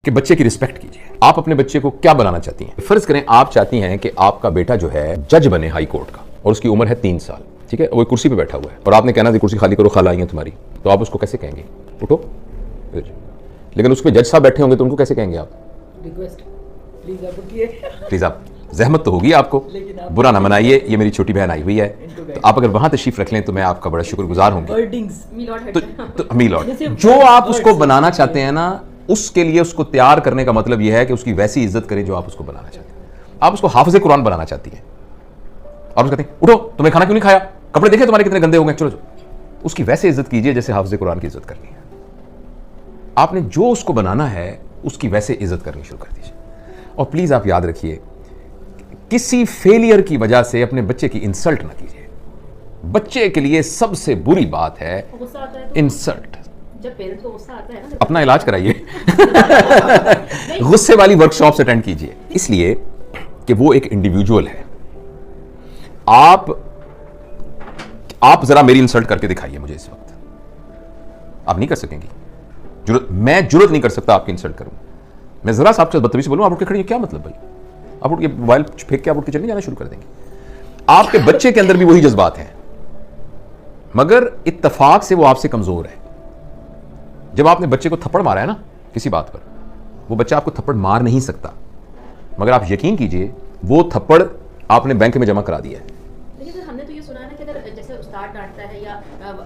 कि बच्चे की रिस्पेक्ट कीजिए। आप अपने बच्चे को क्या बनाना चाहती हैं? फर्ज करें आप चाहती हैं कि आपका बेटा जो है जज बने हाई कोर्ट का, और उसकी उम्र है 3 साल, ठीक है, वो कुर्सी पे बैठा हुआ है, और आपने कहना थी कुर्सी खाली करो, खाला आई है तुम्हारी, तो आप उसको कैसे कहेंगे उठो? लेकिन उसमें जज साहब बैठे होंगे तो उनको कैसे कहेंगे आप? रिक्वेस्ट प्लीज आप उठिए। प्लीज आप, जहमत तो होगी आपको, बुरा ना मनाइए, ये मेरी छोटी बहन आई हुई है, तो आप अगर वहां तशरीफ रख लें तो मैं आपका बड़ा शुक्रगुजार होंगी। तो मीलॉर्ड जो आप उसको बनाना चाहते हैं ना, उसके लिए उसको तैयार करने का मतलब यह है कि उसकी वैसी इज्जत करें जो आप उसको बनाना चाहते हैं। आप उसको हाफिज़े कुरान बनाना चाहती हैं और उसको कहते हैं उठो, तुम्हें खाना क्यों नहीं खाया, कपड़े देखे तुम्हारे कितने गंदे हो गए, चलो। उसकी वैसे इज्जत कीजिए जैसे हाफिज़े कुरान की इज्जत करनी है। आपने जो उसको बनाना है उसकी वैसे इज्जत करनी शुरू कर दीजिए। और प्लीज आप याद रखिए, किसी फेलियर की वजह से अपने बच्चे की इंसल्ट ना कीजिए। बच्चे के लिए सबसे बुरी बात है इंसल्ट। जब पेरेंट्स को गुस्सा आता है ना, अपना इलाज कराइए। गुस्से वाली वर्कशॉप्स अटेंड कीजिए, इसलिए कि वो एक इंडिविजुअल है। आप जरा मेरी इंसल्ट करके दिखाइए मुझे इस वक्त। आप नहीं कर सकेंगी, मैं जुर्रत नहीं कर सकता आपकी इंसल्ट करूं। मैं जरा सा आपसे बदतमीजी बोलूं, आप उठ के खड़ी हैं, क्या मतलब भाई? आप उठ के मोबाइल फेंक के आप उठ के चलने जाना शुरू कर देंगे। आपके बच्चे के अंदर भी वही जज्बात हैं, मगर इत्तेफाक से वो आपसे कमजोर है। जब आपने बच्चे को थप्पड़ मारा है ना किसी बात पर, वो बच्चा आपको थप्पड़ मार नहीं सकता, मगर आप यकीन कीजिए वो थप्पड़ आपने बैंक में जमा करा दिया है। लेकिन सर हमने तो ये सुना है ना कि अगर जैसे उस्ताद डांटता है या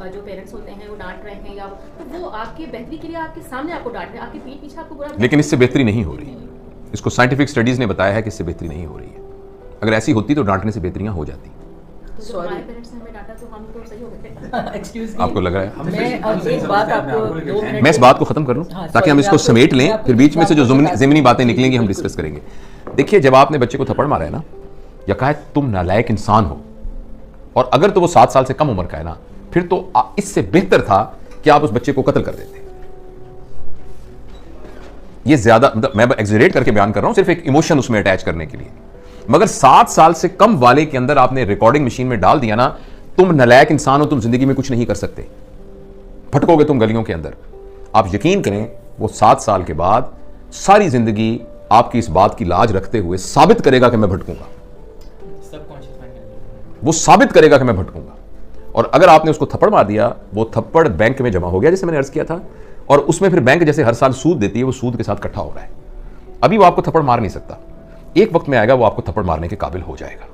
जो पेरेंट्स होते हैं वो डांट रहे हैं, या तो वो आपके बेहतरी के लिए आपके सामने आपको डांट रहे हैं, आपके पीठ पीछे आपको बुरा, लेकिन इससे बेहतरी नहीं हो रही। इसको साइंटिफिक स्टडीज ने बताया है कि इससे बेहतरी नहीं हो रही है। अगर ऐसी होती तो डांटने से बेहतरियां हो जाती। तो हमारे पेरेंट्स ने हमें डांटा तो हम तो सही हो गए। एक्सक्यूज मी, आपको लग रहा है एक बात आपको 2 मिनट मैं इस बात को खत्म कर लूं ताकि हम इसको समेट लें, फिर बीच में से जो ज़मीनी बातें निकलेंगी हम डिस्कस करेंगे। देखिए, जब आपने बच्चे को थप्पड़ मारा है ना, या कहा है तुम नालायक इंसान हो, और अगर तो वो 7 साल से कम उम्र का है ना, फिर तो इससे बेहतर था कि आप उस बच्चे को कत्ल कर देते। ये ज्यादा मैं एक्सजरेट करके बयान कर रहा हूं, सिर्फ एक इमोशन उसमें अटैच करने के लिए। मगर 7 साल से कम वाले के अंदर आपने रिकॉर्डिंग मशीन में डाल दिया ना, तुम नालायक इंसान हो, तुम जिंदगी में कुछ नहीं कर सकते, भटकोगे तुम गलियों के अंदर। आप यकीन करें, वो 7 साल के बाद सारी जिंदगी आपकी इस बात की लाज रखते हुए साबित करेगा कि मैं भटकूंगा। वो साबित करेगा कि मैं भटकूंगा। और अगर आपने उसको थप्पड़ मार दिया, वो थप्पड़ बैंक में जमा हो गया, जैसे मैंने अर्ज किया था, और उसमें फिर बैंक जैसे हर साल सूद देती है, वो सूद के साथ इकट्ठा हो रहा है। अभी वो आपको थप्पड़ मार नहीं सकता, एक वक्त में आएगा वो आपको थप्पड़ मारने के काबिल हो जाएगा।